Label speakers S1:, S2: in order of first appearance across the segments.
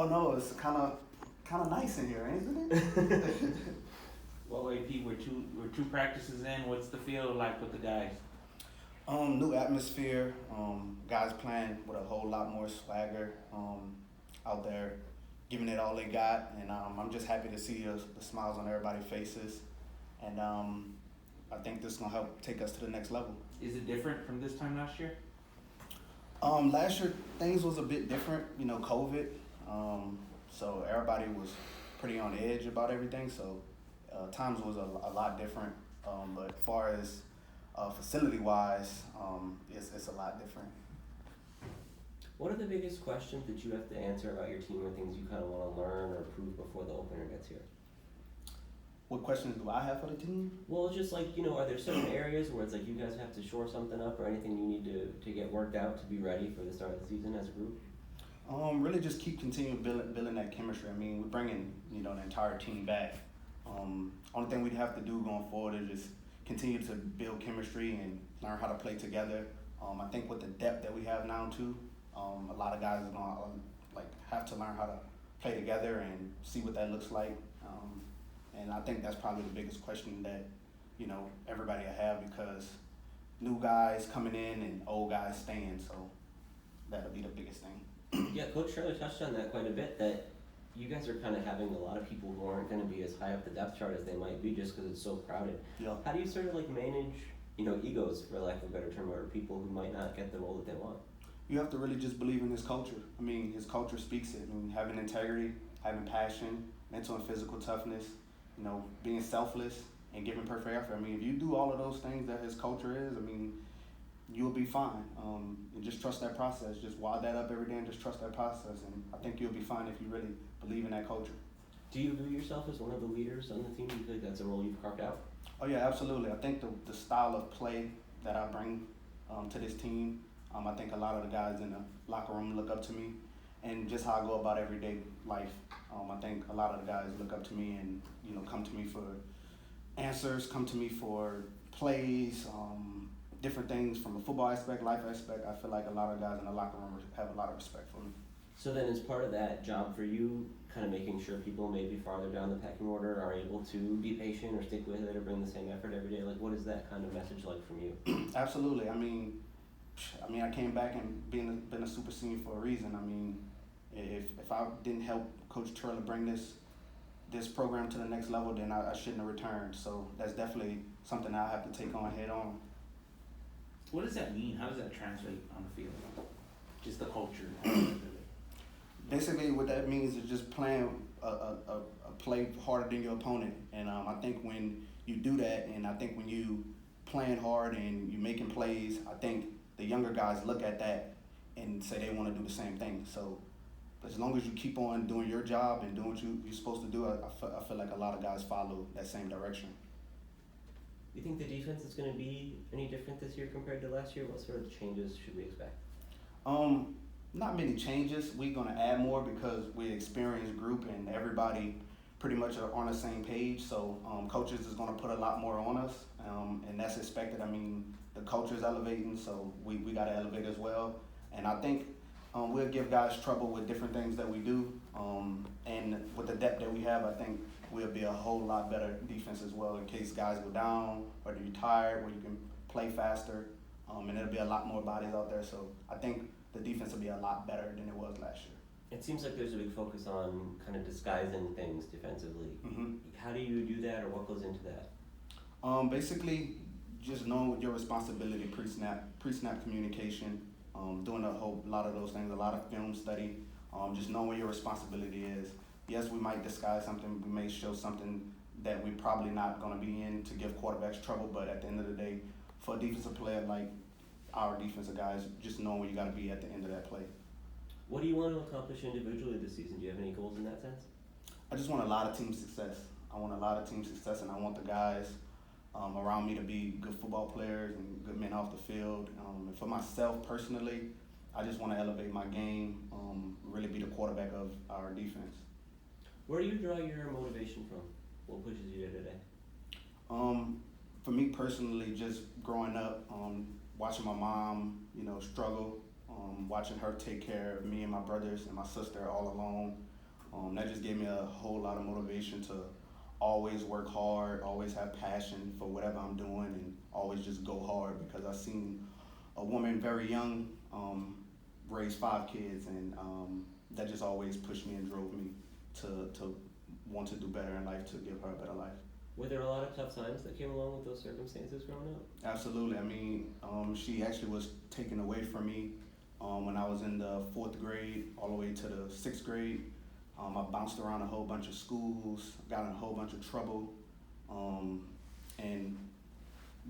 S1: Oh no, it's kind of nice in here, isn't it?
S2: Well, AP, we're two practices in. What's the feel like with the guys?
S1: New atmosphere. Guys playing with a whole lot more swagger. Out there, giving it all they got, and I'm just happy to see the smiles on everybody's faces, and I think this is gonna help take us to the next level.
S2: Is it different from this time last year?
S1: Last year things was a bit different, COVID. So everybody was pretty on edge about everything. So times was a lot different. But as far as facility wise, it's a lot different.
S3: What are the biggest questions that you have to answer about your team, or things you kind of want to learn or prove before the opener gets here?
S1: What questions do I have for the team?
S3: Well, it's just like, are there certain areas where it's like you guys have to shore something up, or anything you need to get worked out to be ready for the start of the season as a group?
S1: Really just keep continuing building that chemistry. I mean, we're bringing, the entire team back. Only thing we'd have to do going forward is just continue to build chemistry and learn how to play together. I think with the depth that we have now too, a lot of guys are gonna have to learn how to play together and see what that looks like. And I think that's probably the biggest question that, everybody will have, because new guys coming in and old guys staying, so that'll be the biggest thing.
S3: Yeah, Coach Shirley touched on that quite a bit, that you guys are kind of having a lot of people who aren't going to be as high up the depth chart as they might be, just because it's so crowded.
S1: Yeah.
S3: How do you sort of manage, egos, for lack of a better term, or people who might not get the role that they want?
S1: You have to really just believe in his culture. I mean, his culture speaks it. I mean, having integrity, having passion, mental and physical toughness, being selfless and giving perfect effort. I mean, if you do all of those things that his culture is, I mean, you'll be fine. And just trust that process. Just wad that up every day and just trust that process. And I think you'll be fine if you really believe in that culture.
S3: Do you view yourself as one of the leaders on the team? Do you feel like that's a role you've carved out?
S1: Oh yeah, absolutely. I think the style of play that I bring to this team, I think a lot of the guys in the locker room look up to me, and just how I go about everyday life. I think a lot of the guys look up to me and come to me for answers, come to me for plays, different things from a football aspect, life aspect. I feel like a lot of guys in the locker room have a lot of respect for me.
S3: So then, as part of that job for you, kind of making sure people maybe farther down the pecking order are able to be patient or stick with it or bring the same effort every day, what is that kind of message like from you?
S1: Absolutely. I mean, I came back and been a super senior for a reason. I mean, if I didn't help Coach Turley bring this program to the next level, then I shouldn't have returned. So that's definitely something I have to take on head on.
S2: What does that mean? How does that translate on the field? Just the culture.
S1: Basically, what that means is just playing a play harder than your opponent. And I think when you do that, and I think when you playing hard and you making plays, I think the younger guys look at that and say they want to do the same thing. So as long as you keep on doing your job and doing what you're supposed to do, I feel like a lot of guys follow that same direction.
S3: Do you think the defense is going to be any different this year compared to last year? What sort of changes should we expect?
S1: Not many changes. We're going to add more because we're an experienced group and everybody pretty much are on the same page. So coaches is going to put a lot more on us, and that's expected. I mean, the culture is elevating, so we got to elevate as well. And I think we'll give guys trouble with different things that we do. And with the depth that we have, I think we'll be a whole lot better defense as well in case guys go down, whether you're tired, where you can play faster. And there'll be a lot more bodies out there. So I think the defense will be a lot better than it was last year.
S3: It seems like there's a big focus on kind of disguising things defensively.
S1: Mm-hmm.
S3: How do you do that, or what goes into that?
S1: Basically, just knowing your responsibility pre-snap communication, doing a lot of those things, a lot of film study, just knowing what your responsibility is. Yes, we might disguise something, we may show something that we're probably not going to be in to give quarterbacks trouble, but at the end of the day, for a defensive player like our defensive guys, just knowing where you got to be at the end of that play.
S3: What do you want to accomplish individually this season? Do you have any goals in that sense?
S1: I just want a lot of team success. I want a lot of team success, and I want the guys around me to be good football players and good men off the field. And for myself personally, I just want to elevate my game, really be the quarterback of our defense.
S3: Where do you draw your motivation from? What pushes you day to day?
S1: For me personally, just growing up, watching my mom, struggle, watching her take care of me and my brothers and my sister all alone, That just gave me a whole lot of motivation to always work hard, always have passion for whatever I'm doing, and always just go hard because I seen a woman very young raise 5 kids, and that just always pushed me and drove me to want to do better in life, to give her a better life.
S3: Were there a lot of tough times that came along with those circumstances growing up?
S1: Absolutely. I mean, she actually was taken away from me when I was in the 4th grade all the way to the 6th grade. I bounced around a whole bunch of schools, got in a whole bunch of trouble, and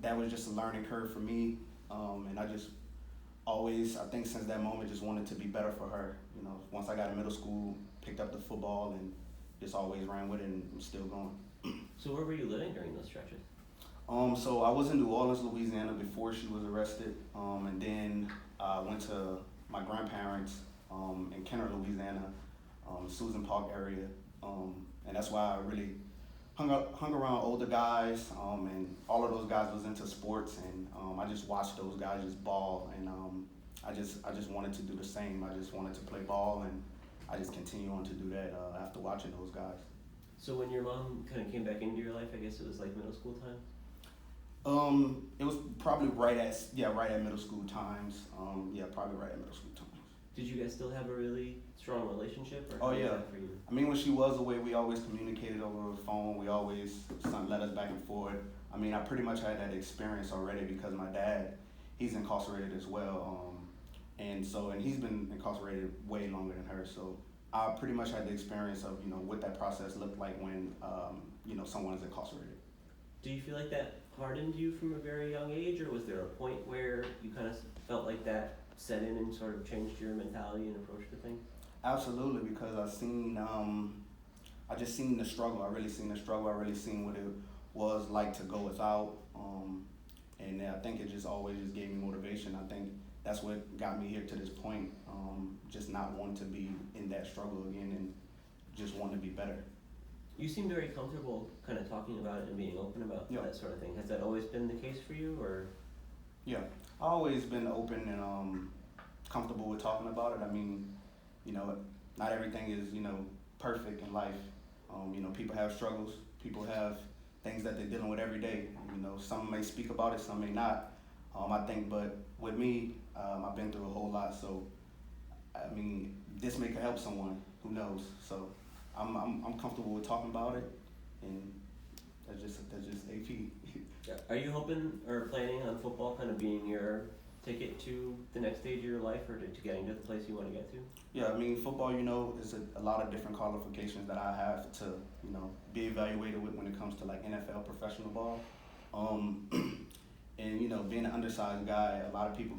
S1: that was just a learning curve for me. And I just always, I think since that moment, just wanted to be better for her. You know, once I got in middle school, picked up the football and just always ran with it, and I'm still going.
S3: So where were you living during those stretches?
S1: So I was in New Orleans, Louisiana before she was arrested, and then I went to my grandparents in Kenner, Louisiana, Susan Park area, and that's why I really hung around older guys, and all of those guys was into sports, and I just watched those guys just ball, and I just wanted to do the same. I just wanted to play ball, and I just continue on to do that after watching those guys.
S3: So when your mom kind of came back into your life, I guess it was like middle school time?
S1: It was probably right at middle school times. Probably right at middle school times.
S3: Did you guys still have a really strong relationship? Or
S1: Oh,
S3: how was
S1: yeah.
S3: that for you?
S1: I mean, when she was away, we always communicated over the phone. We always sent letters back and forth. I mean, I pretty much had that experience already because my dad, he's incarcerated as well. And he's been incarcerated way longer than her. So I pretty much had the experience of, what that process looked like when, someone is incarcerated.
S3: Do you feel like that hardened you from a very young age, or was there a point where you kind of felt like that set in and sort of changed your mentality and approach to things?
S1: Absolutely, because I just seen the struggle. I really seen the struggle. I really seen what it was like to go without. And I think it just always just gave me motivation. I think that's what got me here to this point. Just not wanting to be in that struggle again and just wanting to be better.
S3: You seem very comfortable kind of talking about it and being open about that sort of thing. Has that always been the case for you, or?
S1: Yeah, I've always been open and comfortable with talking about it. I mean, not everything is, perfect in life. People have struggles. People have things that they're dealing with every day. Some may speak about it, some may not. I think, but with me, I've been through a whole lot. So, I mean, this may could help someone. Who knows? So, I'm comfortable with talking about it, and that's just AP.
S3: Are you hoping or planning on football kind of being your ticket to the next stage of your life, or to getting to the place you want to get to? Yeah, I mean, football, is a lot of different qualifications that I have to, be evaluated with when it comes to like NFL professional ball. And being an undersized guy, a lot of people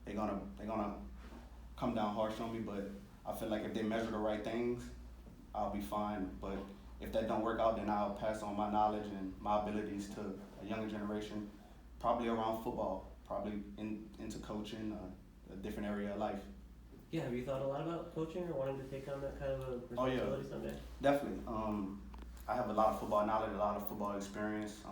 S3: they're gonna come down harsh on me, but I feel like if they measure the right things, I'll be fine. But if that don't work out, then I'll pass on my knowledge and my abilities to a younger generation, probably around football, probably into coaching, a different area of life. Yeah, have you thought a lot about coaching or wanting to take on that kind of a responsibility someday?
S1: Definitely. I have a lot of football knowledge, a lot of football experience.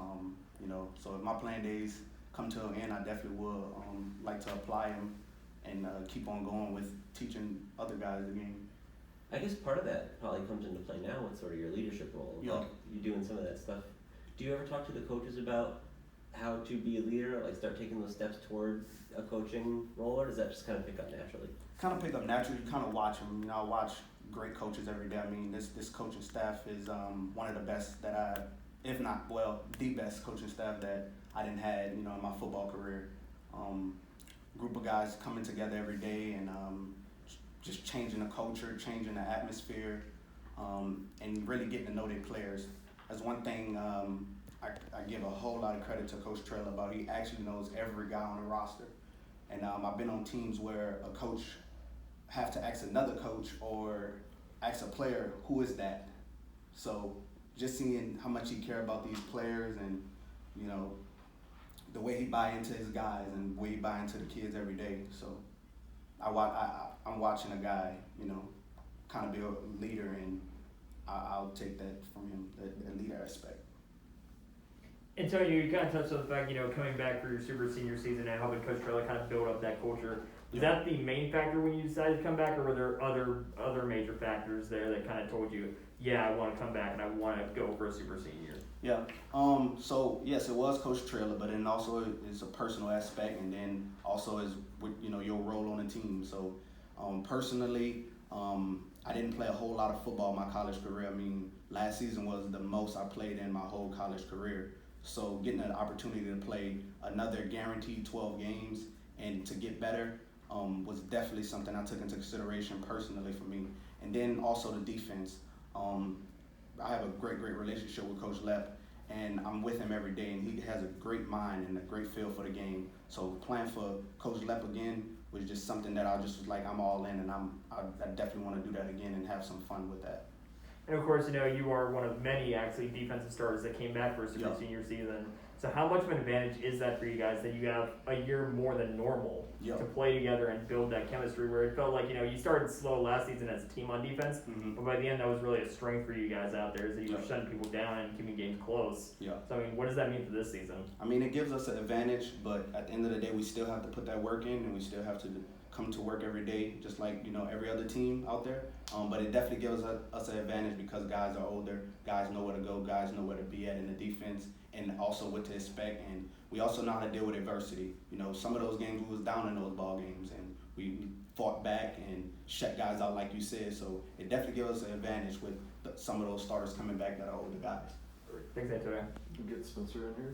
S1: So if my playing days come to an end, I definitely will like to apply them and keep on going with teaching other guys the game.
S3: I guess part of that probably comes into play now with sort of your leadership role.
S1: Yeah.
S3: Like you doing some of that stuff. Do you ever talk to the coaches about how to be a leader, or like start taking those steps toward a coaching role, or does that just kind of pick up naturally?
S1: Kind of pick up naturally. You kind of watch them. I watch great coaches every day. I mean, this coaching staff is one of the best that if not, the best coaching staff that I didn't had, in my football career. Group of guys coming together every day and just changing the culture, changing the atmosphere, and really getting to know their players. That's one thing I give a whole lot of credit to Coach Trail about. He actually knows every guy on the roster. And I've been on teams where a coach have to ask another coach or ask a player, who is that? So just seeing how much he care about these players and, the way he buy into his guys and the way he buy into the kids every day. So I'm watching a guy, kind of be a leader, and I'll take that from him, the leader aspect.
S4: And so you kind of touched on the fact, coming back for your super senior season and helping Coach Trella kind of build up that culture. Was that the main factor when you decided to come back, or were there other major factors there that kind of told you, yeah, I want to come back and I want to go for a super senior?
S1: Yeah. So yes, it was Coach Trailer, but then also it's a personal aspect, and then also is with your role on the team. So personally, I didn't play a whole lot of football my college career. I mean, last season was the most I played in my whole college career. So getting an opportunity to play another guaranteed 12 games and to get better was definitely something I took into consideration personally for me. And then also the defense. I have a great relationship with Coach Lepp, and I'm with him every day, and he has a great mind and a great feel for the game. So playing for Coach Lepp again was just something that I just was like, I'm all in, and I definitely want to do that again and have some fun with that.
S4: And of course, you are one of many actually defensive starters that came back for a super senior season. So how much of an advantage is that for you guys that you have a year more than normal to play together and build that chemistry, where it felt like, you started slow last season as a team on defense, but by the end that was really a strength for you guys out there, is that you were shutting people down and keeping games close.
S1: Yeah.
S4: So I mean, what does that mean for this season?
S1: I mean, it gives us an advantage, but at the end of the day, we still have to put that work in, and we still have to come to work every day, just like every other team out there. But it definitely gives us an advantage because guys are older, guys know where to go, guys know where to be at in the defense, and also what to expect. And we also know how to deal with adversity. Some of those games we was down in those ball games, and we fought back and shut guys out like you said. So it definitely gives us an advantage with some of those starters coming back that are older guys.
S4: Thanks, Antonio.
S5: Get Spencer in here.